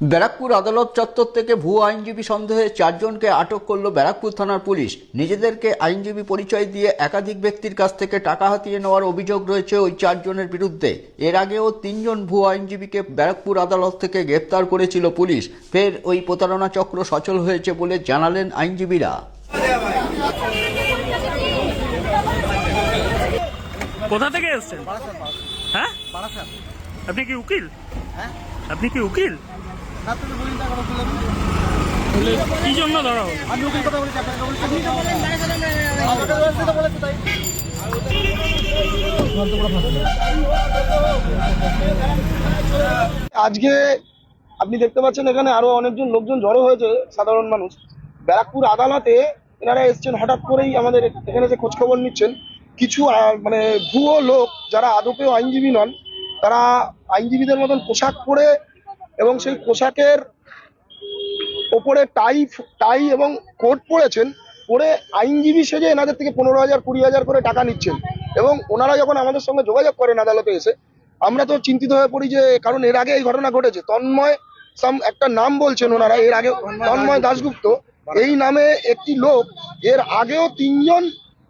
ব্যারাকপুর আদালত চত্বর থেকে ভুয়ো আইনজীবী সন্দেহে 4 জনকে আটক করল ব্যারাকপুর থানার পুলিশ। নিজেদেরকে আইনজীবী পরিচয় দিয়ে একাধিক ব্যক্তির কাছ থেকে টাকা হাতিয়ে নেওয়ার অভিযোগ রয়েছে ওই 4 জনের বিরুদ্ধে। এর আগেও 3 জন ভুয়ো আইনজীবীকে ব্যারাকপুর আদালত থেকে গ্রেপ্তার করেছিল পুলিশ। ফের ওই প্রতারণা চক্র সচল হয়েছে বলে জানালেন আইনজীবীরা। কোথা থেকে এসেছেন? হ্যাঁ, আপনি কি উকিল? আপনি কি উকিল? কি জন্য ধরা হলো? আমি উকিল কথা বলেছি, আপনাকে বলছি আপনি তো বলেন আজকে আপনি দেখতে পাচ্ছেন এখানে আরো অনেকজন লোকজন জড়ো হয়েছে, সাধারণ মানুষ। ব্যারাকপুর আদালতে এনারা এসছেন হঠাৎ করেই, আমাদের এখানে যে খোঁজ খবর নিচ্ছেন কিছু মানে ভুয়ো লোক যারা আদপেও আইনজীবী নন, তারা আইনজীবীদের মতন পোশাক পরে এবং সেই পোশাকের ওপরে টাই এবং কোট পরেছেন, পরে আইনজীবী সেজে এনাদের থেকে 15,000 20,000 করে টাকা নিচ্ছেন। এবং ওনারা যখন আমাদের সঙ্গে যোগাযোগ করেন আদালতে এসে, আমরা তো চিন্তিত হয়ে পড়ি, যে কারণ এর আগে এই ঘটনা ঘটেছে। তন্ময় একটা নাম বলছেন ওনারা, এর আগে তন্ময় দাশগুপ্ত এই নামে একটি লোক এর আগেও 3 জন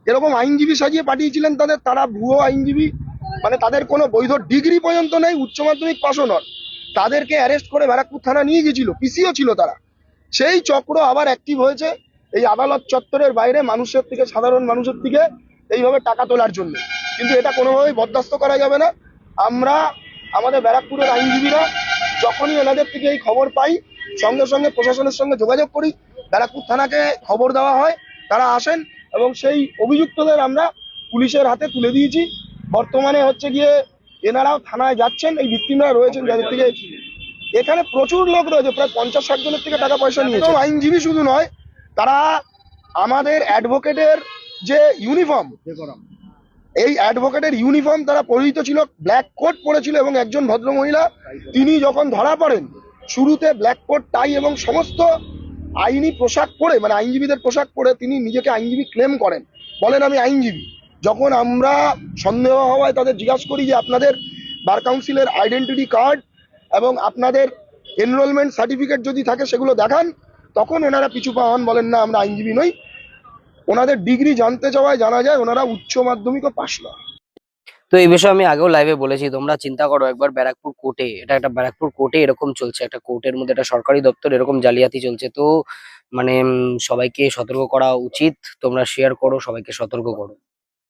এরকম আইনজীবী সাজিয়ে পাঠিয়েছিলেন তারা ভুয়ো আইনজীবী, মানে তাদের কোনো বৈধ ডিগ্রি পর্যন্ত নেই, উচ্চ মাধ্যমিক পাশও নন। তাদেরকে অ্যারেস্ট করে ব্যারাকপুর থানা নিয়ে গিয়েছিল, পিসিও ছিল তারা। সেই চক্র আবার অ্যাক্টিভ হয়েছে এই আদালত চত্বরের বাইরে মানুষের থেকে, সাধারণ মানুষের থেকে এইভাবে টাকা তোলার জন্য। কিন্তু এটা কোনোভাবেই বরদাস্ত করা যাবে না। আমরা আমাদের ব্যারাকপুরের আইনজীবীরা যখনই এনাদের থেকে এই খবর পাই, সঙ্গে সঙ্গে প্রশাসনের সঙ্গে যোগাযোগ করি, ব্যারাকপুর থানাকে খবর দেওয়া হয়, তারা আসেন এবং সেই অভিযুক্তদের আমরা পুলিশের হাতে তুলে দিয়েছি। বর্তমানে হচ্ছে গিয়ে এনারাও থানায় যাচ্ছেন, এই ভিক্টিমরা রয়েছেন যাদের থেকে। এখানে প্রচুর লোক রয়েছে, প্রায় 50-60 জনের থেকে টাকা পয়সা নিয়েছে। আইনজীবী শুধু নয়, তারা আমাদের অ্যাডভোকেটের যে ইউনিফর্ম, এই অ্যাডভোকেটের ইউনিফর্ম তারা পরিহিত ছিল, ব্ল্যাক কোট পরেছিল। এবং একজন ভদ্রমহিলা, তিনি যখন ধরা পড়েন, শুরুতে ব্ল্যাক কোট, টাই এবং সমস্ত আইনি পোশাক পরে, মানে আইনজীবীদের পোশাক পরে তিনি নিজেকে আইনজীবী ক্লেম করেন, বলেন আমি আইনজীবী। যখন আমরা সন্দেহ হওয়ায় তাদের জিজ্ঞাসা করি যে আপনাদের বার কাউন্সিলের আইডেন্টিটি কার্ড এবং আপনাদের এনরোলমেন্ট সার্টিফিকেট যদি থাকে সেগুলো দেখান, তখন ওনারা পিছু পা হন, বলেন না আমরা আইনজীবী নই। ওনাদের ডিগ্রি জানতে চাওয়ায় জানা যায় ওনারা উচ্চ মাধ্যমিকও পাশ না। তো এই বিষয়ে আমি আগেও লাইভে বলেছি, তোমরা চিন্তা করো একবার, ব্যারাকপুর কোর্টে একটা ব্যারাকপুর কোর্টে এরকম চলছে, একটা কোর্টের মধ্যে একটা সরকারি দপ্তর এরকম জালিয়াতি চলছে। তো মানে সবাইকে সতর্ক করা উচিত। তোমরা শেয়ার করো, সবাইকে সতর্ক করো।